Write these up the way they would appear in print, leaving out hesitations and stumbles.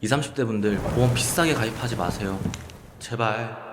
20, 30대 분들 보험 비싸게 가입하지 마세요. 제발.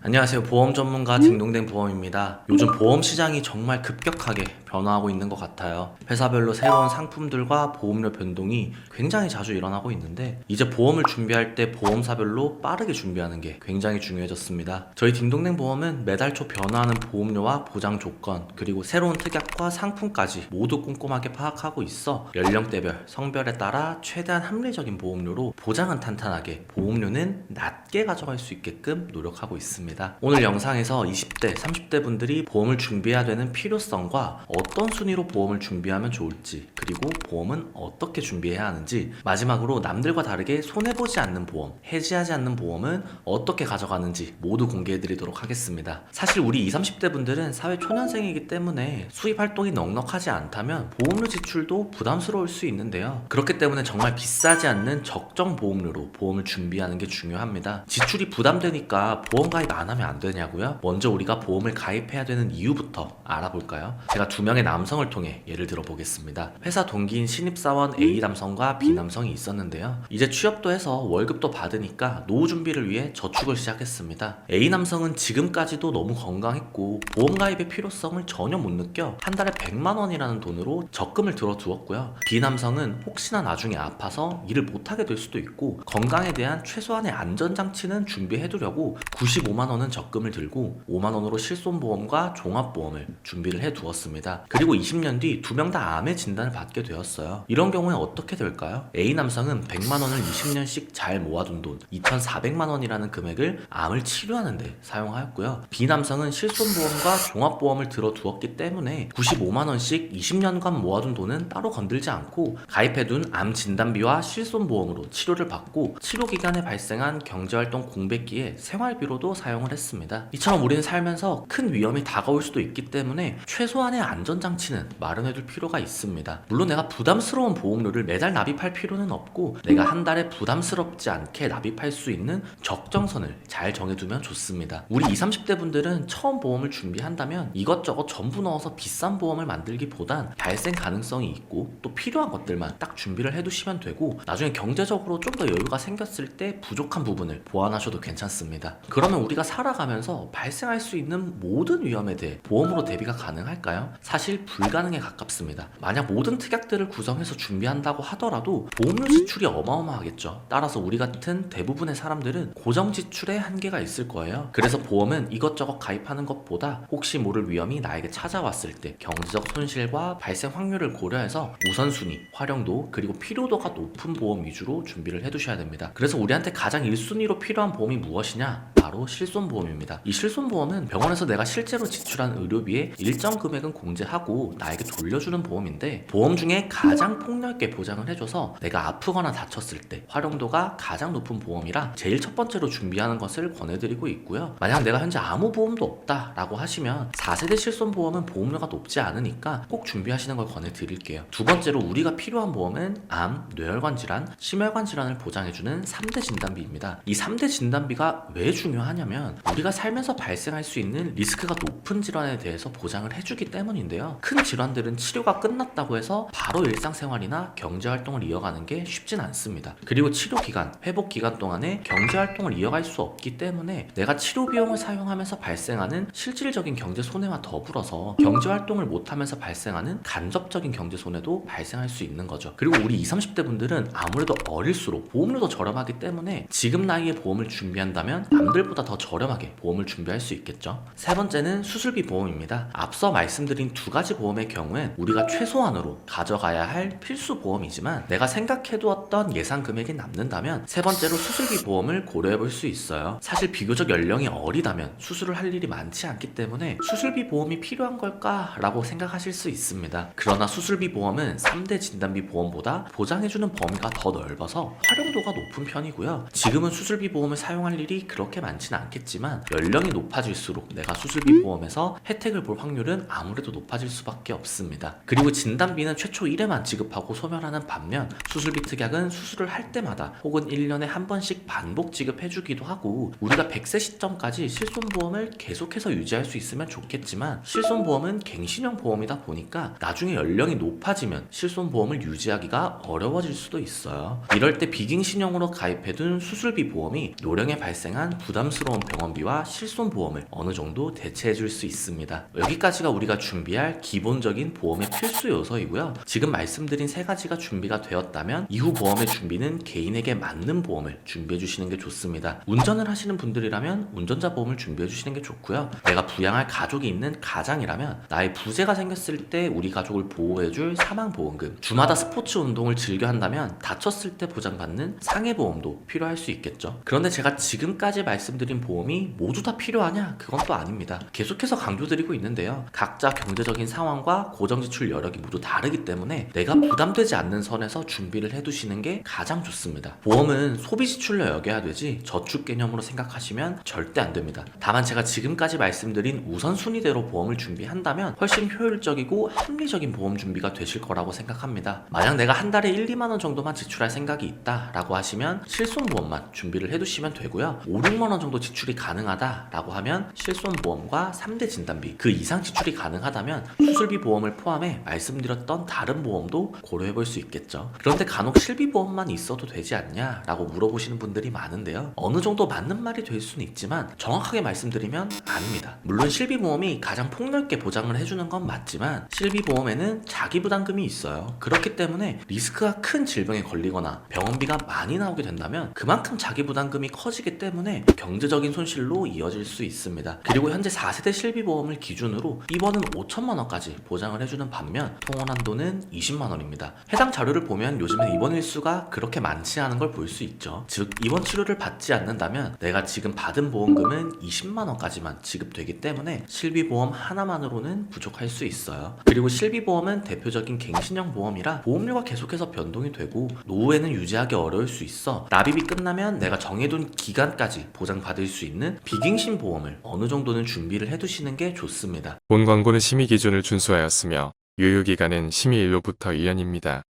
안녕하세요. 보험 전문가 딩동댕 보험입니다. 요즘 보험 시장이 정말 급격하게 변화하고 있는 것 같아요. 회사별로 새로운 상품들과 보험료 변동이 굉장히 자주 일어나고 있는데, 이제 보험을 준비할 때 보험사별로 빠르게 준비하는 게 굉장히 중요해졌습니다. 저희 딩동댕 보험은 매달 초 변화하는 보험료와 보장 조건, 그리고 새로운 특약과 상품까지 모두 꼼꼼하게 파악하고 있어 연령대별, 성별에 따라 최대한 합리적인 보험료로 보장은 탄탄하게, 보험료는 낮게 가져갈 수 있게끔 노력하고 있습니다. 오늘 영상에서 20대, 30대 분들이 보험을 준비해야 되는 필요성과 어떤 순위로 보험을 준비하면 좋을지, 그리고 보험은 어떻게 준비해야 하는지, 마지막으로 남들과 다르게 손해보지 않는 보험, 해지하지 않는 보험은 어떻게 가져가는지 모두 공개해드리도록 하겠습니다. 사실 우리 20, 30대 분들은 사회 초년생이기 때문에 수입 활동이 넉넉하지 않다면 보험료 지출도 부담스러울 수 있는데요. 그렇기 때문에 정말 비싸지 않는 적정 보험료로 보험을 준비하는 게 중요합니다. 지출이 부담되니까 보험 가입 안 하면 안 되냐고요? 먼저 우리가 보험을 가입해야 되는 이유부터 알아볼까요? 제가 두 명의 남성을 통해 예를 들어 보겠습니다. 회사 동기인 신입사원 A 남성과 B 남성이 있었는데요. 이제 취업도 해서 월급도 받으니까 노후 준비를 위해 저축을 시작했습니다. A 남성은 지금까지도 너무 건강했고 보험 가입의 필요성을 전혀 못 느껴 한 달에 100만 원이라는 돈으로 적금을 들어두었고요. B 남성은 혹시나 나중에 아파서 일을 못하게 될 수도 있고 건강에 대한 최소한의 안전장치는 준비해두려고 95만 원은 적금을 들고 5만 원으로 실손보험과 종합보험을 준비를 해두었습니다. 그리고 20년 뒤 두 명 다 암의 진단을 받게 되었어요. 이런 경우에 어떻게 될까요? A 남성은 100만 원을 20년씩 잘 모아둔 돈 2,400만 원이라는 금액을 암을 치료하는 데 사용하였고요. B 남성은 실손보험과 종합보험을 들어두었기 때문에 95만 원씩 20년간 모아둔 돈은 따로 건들지 않고 가입해둔 암 진단비와 실손보험으로 치료를 받고 치료 기간에 발생한 경제활동 공백기에 생활비로도 사용을 했습니다. 이처럼 우리는 살면서 큰 위험이 다가올 수도 있기 때문에 최소한의 안전장치는 마련해둘 필요가 있습니다. 물론 내가 부담스러운 보험료를 매달 납입할 필요는 없고 내가 한 달에 부담스럽지 않게 납입할 수 있는 적정선을 잘 정해두면 좋습니다. 우리 20, 30대 분들은 처음 보험을 준비한다면 이것저것 전부 넣어서 비싼 보험을 만들기보단 발생 가능성이 있고 또 필요한 것들만 딱 준비를 해두시면 되고, 나중에 경제적으로 좀 더 여유가 생겼을 때 부족한 부분을 보완하셔도 괜찮습니다. 그러면 우리가 살아가면서 발생할 수 있는 모든 위험에 대해 보험으로 대비가 가능할까요? 사실 불가능에 가깝습니다. 만약 모든 특약들을 구성해서 준비한다고 하더라도 보험료 지출이 어마어마하겠죠. 따라서 우리 같은 대부분의 사람들은 고정 지출에 한계가 있을 거예요. 그래서 보험은 이것저것 가입하는 것보다 혹시 모를 위험이 나에게 찾아왔을 때 경제적 손실과 발생 확률을 고려해서 우선순위, 활용도, 그리고 필요도가 높은 보험 위주로 준비를 해두셔야 됩니다. 그래서 우리한테 가장 1순위로 필요한 보험이 무엇이냐? 바로 실손보험입니다. 이 실손보험은 병원에서 내가 실제로 지출한 의료비의 일정 금액은 공제하고 나에게 돌려주는 보험인데, 보험 중에 가장 폭넓게 보장을 해줘서 내가 아프거나 다쳤을 때 활용도가 가장 높은 보험이라 제일 첫 번째로 준비하는 것을 권해드리고 있고요. 만약 내가 현재 아무 보험도 없다 라고 하시면 4세대 실손보험은 보험료가 높지 않으니까 꼭 준비하시는 걸 권해드릴게요. 두 번째로 우리가 필요한 보험은 암, 뇌혈관 질환, 심혈관 질환을 보장해주는 3대 진단비입니다. 이 3대 진단비가 왜 중요하냐면 우리가 살면서 발생할 수 있는 리스크가 높은 질환에 대해서 보장을 해주기 때문인데요. 큰 질환들은 치료가 끝났다고 해서 바로 일상생활이나 경제활동을 이어가는 게 쉽진 않습니다. 그리고 치료기간, 회복기간 동안에 경제활동을 이어갈 수 없기 때문에 내가 치료비용을 사용하면서 발생하는 실질적인 경제손해와 더불어서 경제활동을 못하면서 발생하는 간접적인 경제손해도 발생할 수 있는 거죠. 그리고 우리 20, 30대 분들은 아무래도 어릴수록 보험료도 저렴하기 때문에 지금 나이에 보험을 준비한다면 남들보다 더 저렴하게 보험을 준비할 수 있겠죠. 세 번째는 수술비 보험입니다. 앞서 말씀드린 두 가지 보험의 경우엔 우리가 최소한으로 가져가야 할 필수 보험이지만 내가 생각해두었던 예상 금액이 남는다면 세 번째로 수술비 보험을 고려해볼 수 있어요. 사실 비교적 연령이 어리다면 수술을 할 일이 많지 않기 때문에 수술비 보험이 필요한 걸까? 라고 생각하실 수 있습니다. 그러나 수술비 보험은 3대 진단비 보험보다 보장해주는 범위가 더 넓어서 활용도가 높은 편이고요. 지금은 수술비 보험을 사용할 일이 그렇게 많지는 않기 않겠지만 연령이 높아질수록 내가 수술비 보험에서 혜택을 볼 확률은 아무래도 높아질 수밖에 없습니다. 그리고 진단비는 최초 1회만 지급하고 소멸하는 반면 수술비 특약은 수술을 할 때마다 혹은 1년에 한 번씩 반복 지급해주기도 하고 우리가 100세 시점까지 실손보험을 계속해서 유지할 수 있으면 좋겠지만 실손보험은 갱신형 보험이다 보니까 나중에 연령이 높아지면 실손보험을 유지하기가 어려워질 수도 있어요. 이럴 때 비갱신형으로 가입해둔 수술비 보험이 노령에 발생한 부담스러운 병원비와 실손보험을 어느 정도 대체해줄 수 있습니다. 여기까지가 우리가 준비할 기본적인 보험의 필수 요소이고요. 지금 말씀드린 세 가지가 준비가 되었다면 이후 보험의 준비는 개인에게 맞는 보험을 준비해 주시는 게 좋습니다. 운전을 하시는 분들이라면 운전자 보험을 준비해 주시는 게 좋고요. 내가 부양할 가족이 있는 가장이라면 나의 부재가 생겼을 때 우리 가족을 보호해줄 사망보험금, 주마다 스포츠 운동을 즐겨 한다면 다쳤을 때 보장받는 상해보험도 필요할 수 있겠죠. 그런데 제가 지금까지 말씀드린 보험이 모두 다 필요하냐? 그건 또 아닙니다. 계속해서 강조드리고 있는데요. 각자 경제적인 상황과 고정지출 여력이 모두 다르기 때문에 내가 부담되지 않는 선에서 준비를 해두시는 게 가장 좋습니다. 보험은 소비 지출로 여겨야 되지 저축 개념으로 생각하시면 절대 안 됩니다. 다만 제가 지금까지 말씀드린 우선순위대로 보험을 준비한다면 훨씬 효율적이고 합리적인 보험 준비가 되실 거라고 생각합니다. 만약 내가 한 달에 1, 2만 원 정도만 지출할 생각이 있다 라고 하시면 실손보험만 준비를 해두시면 되고요. 5, 6만 원 정도 지출이 가능하다 라고 하면 실손보험과 3대 진단비, 그 이상 지출이 가능하다면 수술비 보험을 포함해 말씀드렸던 다른 보험도 고려해볼 수 있겠죠. 그런데 간혹 실비보험만 있어도 되지 않냐 라고 물어보시는 분들이 많은데요. 어느 정도 맞는 말이 될 수는 있지만 정확하게 말씀드리면 아닙니다. 물론 실비보험이 가장 폭넓게 보장을 해주는 건 맞지만 실비보험에는 자기부담금이 있어요. 그렇기 때문에 리스크가 큰 질병에 걸리거나 병원비가 많이 나오게 된다면 그만큼 자기부담금이 커지기 때문에 경제적인 손실로 이어질 수 있습니다. 그리고 현재 4세대 실비보험을 기준으로 입원은 5천만 원까지 보장을 해주는 반면 통원 한도는 20만 원입니다. 해당 자료를 보면 요즘엔 입원 일수가 그렇게 많지 않은 걸 볼 수 있죠. 즉 입원 치료를 받지 않는다면 내가 지금 받은 보험금은 20만 원까지만 지급되기 때문에 실비보험 하나만으로는 부족할 수 있어요. 그리고 실비보험은 대표적인 갱신형 보험이라 보험료가 계속해서 변동이 되고 노후에는 유지하기 어려울 수 있어 납입이 끝나면 내가 정해둔 기간까지 보장받을 수 있는 비갱신 보험을 어느 정도는 준비를 해두시는 게 좋습니다. 본 광고는 심의 기준을 준수하였으며 유효기간은 심의일로부터 1년입니다.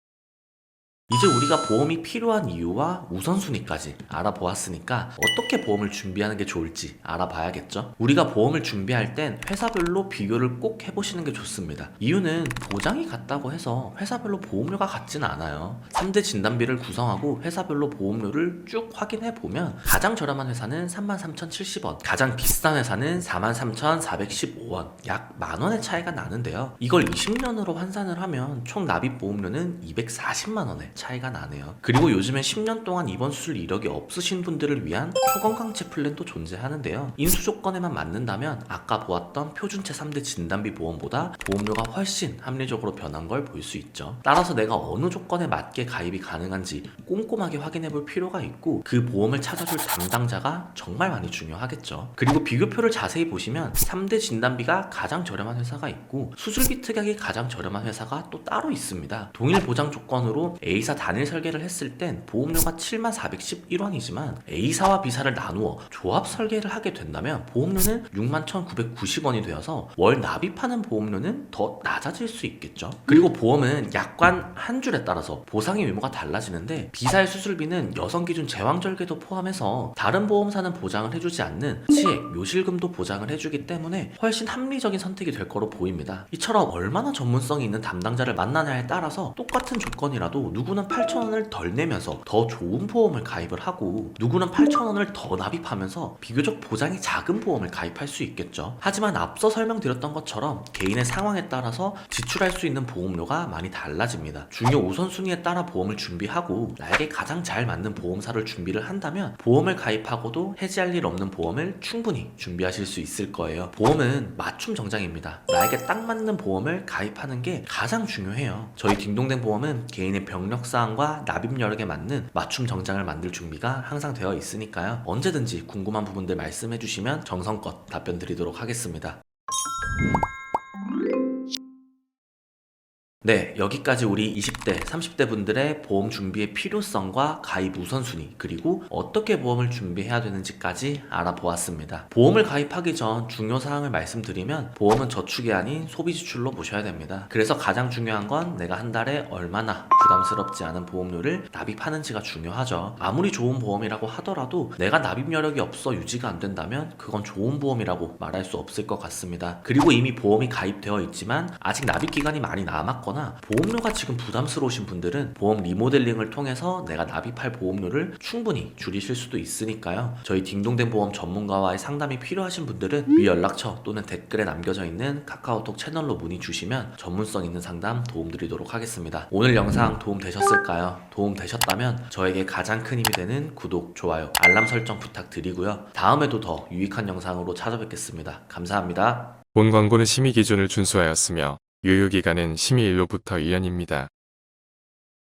이제 우리가 보험이 필요한 이유와 우선순위까지 알아보았으니까 어떻게 보험을 준비하는 게 좋을지 알아봐야겠죠. 우리가 보험을 준비할 땐 회사별로 비교를 꼭 해보시는 게 좋습니다. 이유는 보장이 같다고 해서 회사별로 보험료가 같진 않아요. 3대 진단비를 구성하고 회사별로 보험료를 쭉 확인해보면 가장 저렴한 회사는 33,070원, 가장 비싼 회사는 43,415원, 약 만원의 차이가 나는데요. 이걸 20년으로 환산을 하면 총 납입 보험료는 240만원에 차이가 나네요. 그리고 요즘엔 10년 동안 입원 수술 이력이 없으신 분들을 위한 초건강체 플랜도 존재하는데요. 인수 조건에만 맞는다면 아까 보았던 표준체 3대 진단비 보험보다 보험료가 훨씬 합리적으로 변한 걸 볼 수 있죠. 따라서 내가 어느 조건에 맞게 가입이 가능한지 꼼꼼하게 확인해 볼 필요가 있고 그 보험을 찾아줄 담당자가 정말 많이 중요하겠죠. 그리고 비교표를 자세히 보시면 3대 진단비가 가장 저렴한 회사가 있고 수술비 특약이 가장 저렴한 회사가 또 따로 있습니다. 동일 보장 조건으로 A사 단일 설계를 했을 땐 보험료가 74,111원이지만 A사와 B사를 나누어 조합 설계를 하게 된다면 보험료는 61,990원이 되어서 월 납입하는 보험료는 더 낮아질 수 있겠죠. 그리고 보험은 약관 한 줄에 따라서 보상의 의무가 달라지는데 B사의 수술비는 여성 기준 제왕절개도 포함해서 다른 보험사는 보장을 해주지 않는 치액, 묘실금도 보장을 해주기 때문에 훨씬 합리적인 선택이 될 거로 보입니다. 이처럼 얼마나 전문성이 있는 담당자를 만나냐에 따라서 똑같은 조건이라도 누구는 8,000원을 덜 내면서 더 좋은 보험을 가입을 하고 누구는 8,000원을 더 납입하면서 비교적 보장이 작은 보험을 가입할 수 있겠죠. 하지만 앞서 설명드렸던 것처럼 개인의 상황에 따라서 지출할 수 있는 보험료가 많이 달라집니다. 중요 우선순위에 따라 보험을 준비하고 나에게 가장 잘 맞는 보험사를 준비를 한다면 보험을 가입하고도 해지할 일 없는 보험을 충분히 준비하실 수 있을 거예요. 보험은 맞춤 정장입니다. 나에게 딱 맞는 보험을 가입하는 게 가장 중요해요. 저희 딩동댕 보험은 개인의 병력사항과 납입 여력에 맞는 맞춤 정장을 만들 준비가 항상 되어 있으니까요. 언제든지 궁금한 부분들 말씀해 주시면 정성껏 답변 드리도록 하겠습니다. 네, 여기까지 우리 20대, 30대 분들의 보험 준비의 필요성과 가입 우선순위, 그리고 어떻게 보험을 준비해야 되는지까지 알아보았습니다. 보험을 가입하기 전 중요사항을 말씀드리면 보험은 저축이 아닌 소비 지출로 보셔야 됩니다. 그래서 가장 중요한 건 내가 한 달에 얼마나 부담스럽지 않은 보험료를 납입하는지가 중요하죠. 아무리 좋은 보험이라고 하더라도 내가 납입 여력이 없어 유지가 안 된다면 그건 좋은 보험이라고 말할 수 없을 것 같습니다. 그리고 이미 보험이 가입되어 있지만 아직 납입 기간이 많이 남았거나 보험료가 지금 부담스러우신 분들은 보험 리모델링을 통해서 내가 납입할 보험료를 충분히 줄이실 수도 있으니까요. 저희 딩동댕 보험 전문가와의 상담이 필요하신 분들은 위 연락처 또는 댓글에 남겨져 있는 카카오톡 채널로 문의 주시면 전문성 있는 상담 도움드리도록 하겠습니다. 오늘 영상 도움 되셨을까요? 도움 되셨다면 저에게 가장 큰 힘이 되는 구독, 좋아요, 알람 설정 부탁드리고요. 다음에도 더 유익한 영상으로 찾아뵙겠습니다. 감사합니다. 본 광고는 심의 기준을 준수하였으며 유효기간은 심의 일로부터 1년입니다.